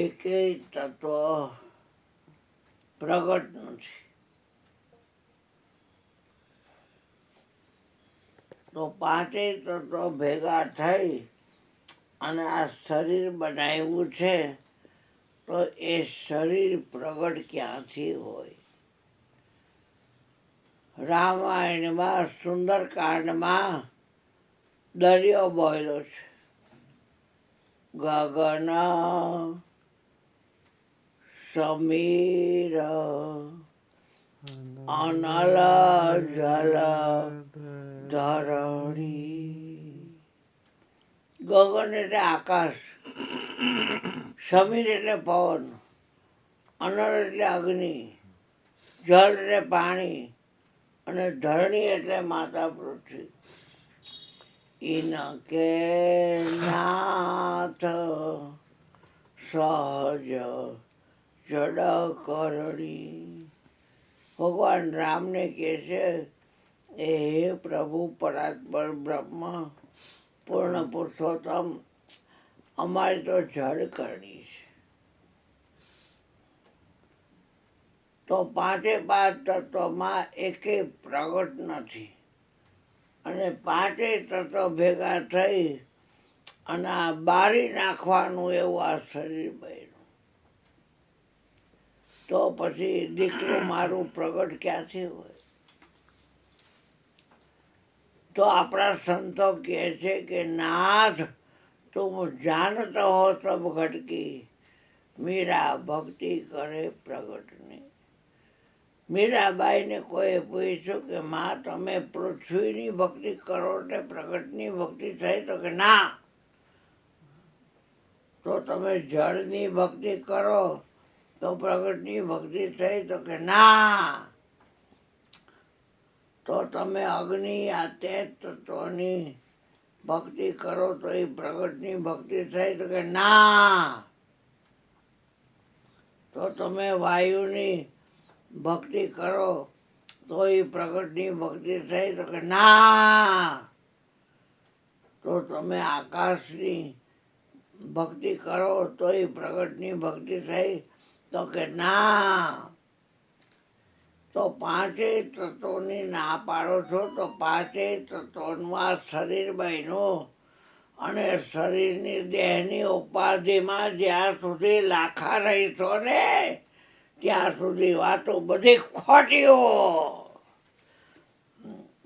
એકેય તત્વ પ્રગટ નથી. તો પાંચેય તત્વ ભેગા થઈ અને આ શરીર બનાવ્યું છે, તો એ શરીર પ્રગટ ક્યાંથી હોય? રામાયણમાં સુંદરકાંડમાં દરિયો બોલ્યો છે. ગગન સમીર અનલ જલ ધરણી. ગગન એટલે આકાશ, સમીર એટલે પવન, અનલ એટલે અગ્નિ, જલ એટલે પાણી અને ધરણી એટલે માતા પૃથ્વી. ઇનકે નાથ સહજ જડ કરણી. ભગવાન રામને કહે છે, હે પ્રભુ પરાત્પર બ્રહ્મ પૂર્ણ પુરુષોત્તમ, અમારી તો જડ કરણી છે. તો પાંચે પાંચ તત્વમાં એકેય પ્રગટ નથી અને પાંચેય તત્વ ભેગા થઈ અને આ બારી નાખવાનું એવું આ શરીર બન્યું. તો પછી દીકરું મારું પ્રગટ ક્યાંથી હોય? તો આપણા સંતો કહે છે કે નાથ તુમ જાનત હો સબ ઘટકી, મીરા ભક્તિ કરે પ્રગટને. મીરાબાઈને કોઈ પૂછ્યું કે માં તમે પૃથ્વીની ભક્તિ કરો એટલે પ્રગટની ભક્તિ થઈ? તો કે ના. તો તમે જળની ભક્તિ કરો તો પ્રગટની ભક્તિ થઈ? તો કે ના. તો તમે અગ્નિ આ તેજ તત્વની ભક્તિ કરો તો એ પ્રગટની ભક્તિ થઈ? તો કે ના. તો તમે વાયુની ભક્તિ કરો તો એ પ્રગટની ભક્તિ થઈ? તો કે ના. તો તમે આકાશની ભક્તિ કરો તો એ પ્રગટની ભક્તિ થઈ? તો કે ના. તો પાંચેય તત્વોની ના પાડો છો, તો પાંચેય તત્વોનું આ શરીર બન્યું અને શરીરની દેહની ઉપાધિમાં જ્યાં સુધી લાખા રહીશો ને ત્યાં સુધી વાતો બધી ખોટીઓ.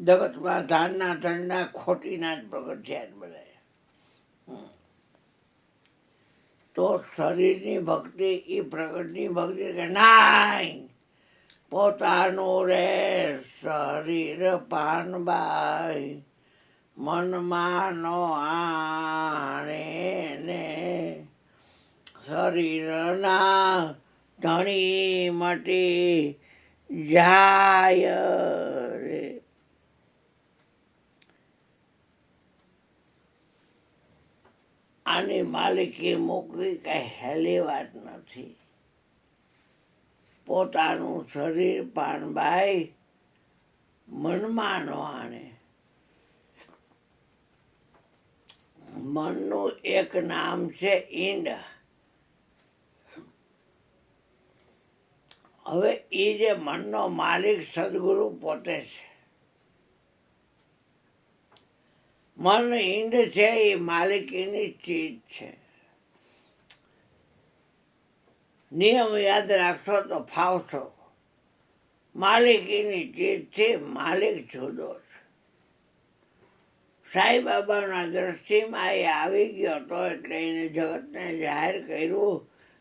જગતમાં ધાનના ધનના ખોટીના જ પ્રગટ થયા જ બધા. તો શરીરની ભક્તિ એ પ્રગટની ભક્તિ કે નાય. પોતાનું રે શરીર પાનબાઈ, મનમાં નો આણે ને શરીરના ધણી મટી જાય રે. આની માલિકી મૂકવી કઈ હેલી વાત નથી. પોતાનું શરીર પાનબાઈ, મનમાં નો આણે. મનનું એક નામ છે ઈંડ. હવે એ જે મનનો માલિક સદગુરુ પોતે છે. મન ઈંડ છે એ માલિકીની ચીજ છે. નિયમ યાદ રાખશો તો ફાવશો. માલિકીની ચીજથી માલિક જુદો છે. સાંઈ બાબાના દ્રષ્ટિમાં એ આવી ગયો હતો એટલે એને જગતને જાહેર કર્યું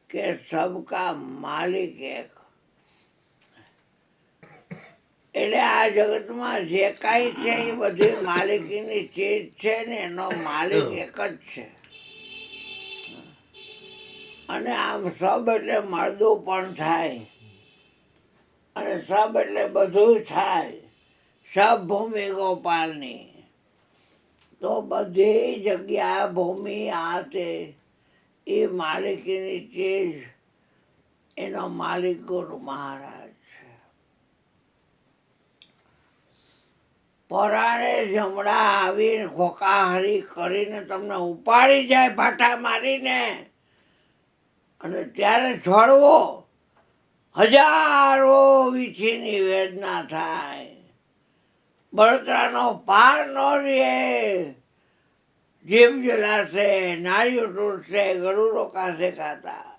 કે સબકા માલિક એક. એટલે આ જગતમાં જે કાંઈ છે એ બધી માલિકીની ચીજ છે ને એનો માલિક એક જ છે. અને આમ સબ એટલે મળદું પણ થાય અને સબ એટલે બધું થાય. સબ ભૂમિ ગોપાલની. તો બધી જગ્યા ભૂમિ આ તે એ માલિકીની ચીજ એનો માલિક ગુરુ મહારાજ છે. પરાણે જમણા આવીને ઘોકાહરી કરીને તમને ઉપાડી જાય ભાટા મારીને અને ત્યારે છોડવો હજારો વીછીની વેદના થાય, બળતરાનો પાર ન રહે, જીભ જલાશે, નાળીઓ તૂટશે, ગળું રોકાશે ખાતા,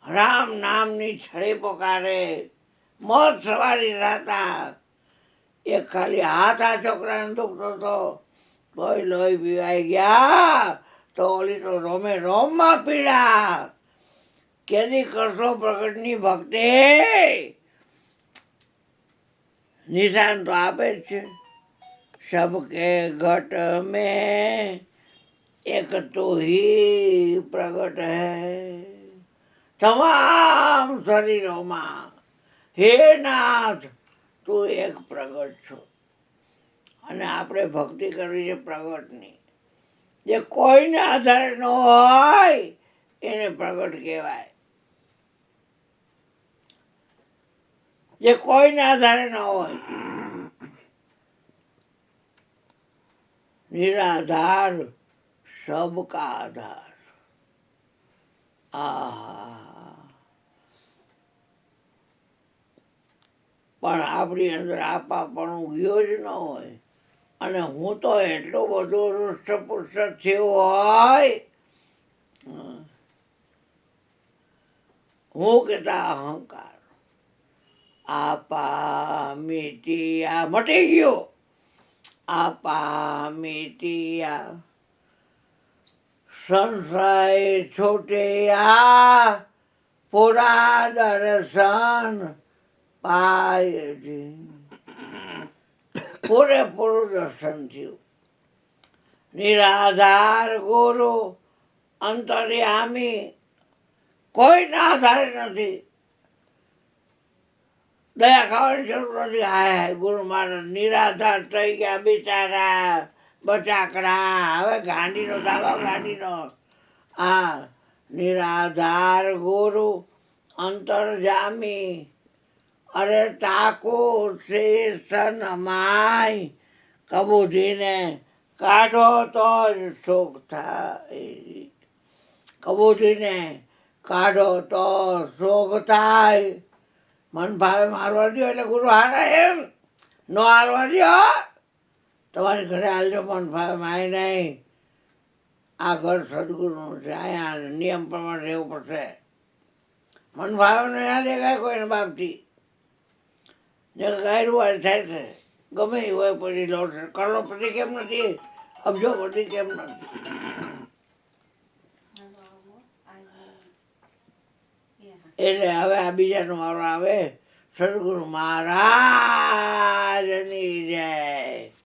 રામ નામની છડી પોકારે, મોત સવારી રાતા. એક ખાલી હાથ આ છોકરાને દુખતો હતો, તોય લોહી પીવાઈ ગયા, તો ઓલી તો રોમે રોમમાં પીડા. કેદી કરશો પ્રગટની ભક્તિ? નિશાન તો આપે જ છે, સબકે ઘટ મેં એક તો હી પ્રગટ હૈ, તમામ શરીરોમાં હે નાથ તું એક પ્રગટ છો. અને આપણે ભક્તિ કરવી છે પ્રગટની. જે કોઈને આધારે ન હોય એને પ્રગટ કહેવાય. જે કોઈને આધારે ન હોય, નિરાધાર સબકા આધાર. આહા, પણ આપણી અંદર આપાપણું ગયો જ ન હોય, અને હું તો એટલો બધો રૂષ્ટપુષ્ટ થયો હોય, હું કહેતા અહંકાર આપા મીટિયા મટી ગયો, આપા મીટિયા સંશય છોટ્યા, પૂરા દર્શન પાયજી. પૂરેપૂરું દર્શન થયું. નિરાધાર ગુરુ અંતર્યામી, કોઈના આધારે નથી. દયા ખાવાની જરૂર નથી. હાય ગુરુ મહારાજ નિરાધાર થઈ ગયા બિચારા, બચાકડા. હવે ગાંડીનો દાવા ગાંડીનો. આ નિરાધાર ગુરુ અંતર્જામી, અરે તાકો શેષ નમાય, કબૂધીને કાઢો તો જ સુખ થાય. કબૂધીને કાઢો તો સુખ થાય. મન ભાવે મારવા દો એટલે ગુરુ હારા એમ ન હાલવા દો. તમારી ઘરે હાલજો, મન ભાવે માય નહીં. આ ઘર સદગુરુનું છે, અહીંયા નિયમ પ્રમાણે રહેવું પડશે. મન ભાવે નહીં હાલે કાંઈ કોઈને બાપથી ને ગાયરું થાય છે. ગમે એ હોય પછી લોટ કરોડપતિ કેમ નથી, અબજોપતિ કેમ નથી. એટલે હવે આ બીજાનો વારો આવે. સદગુરુ મહારાજ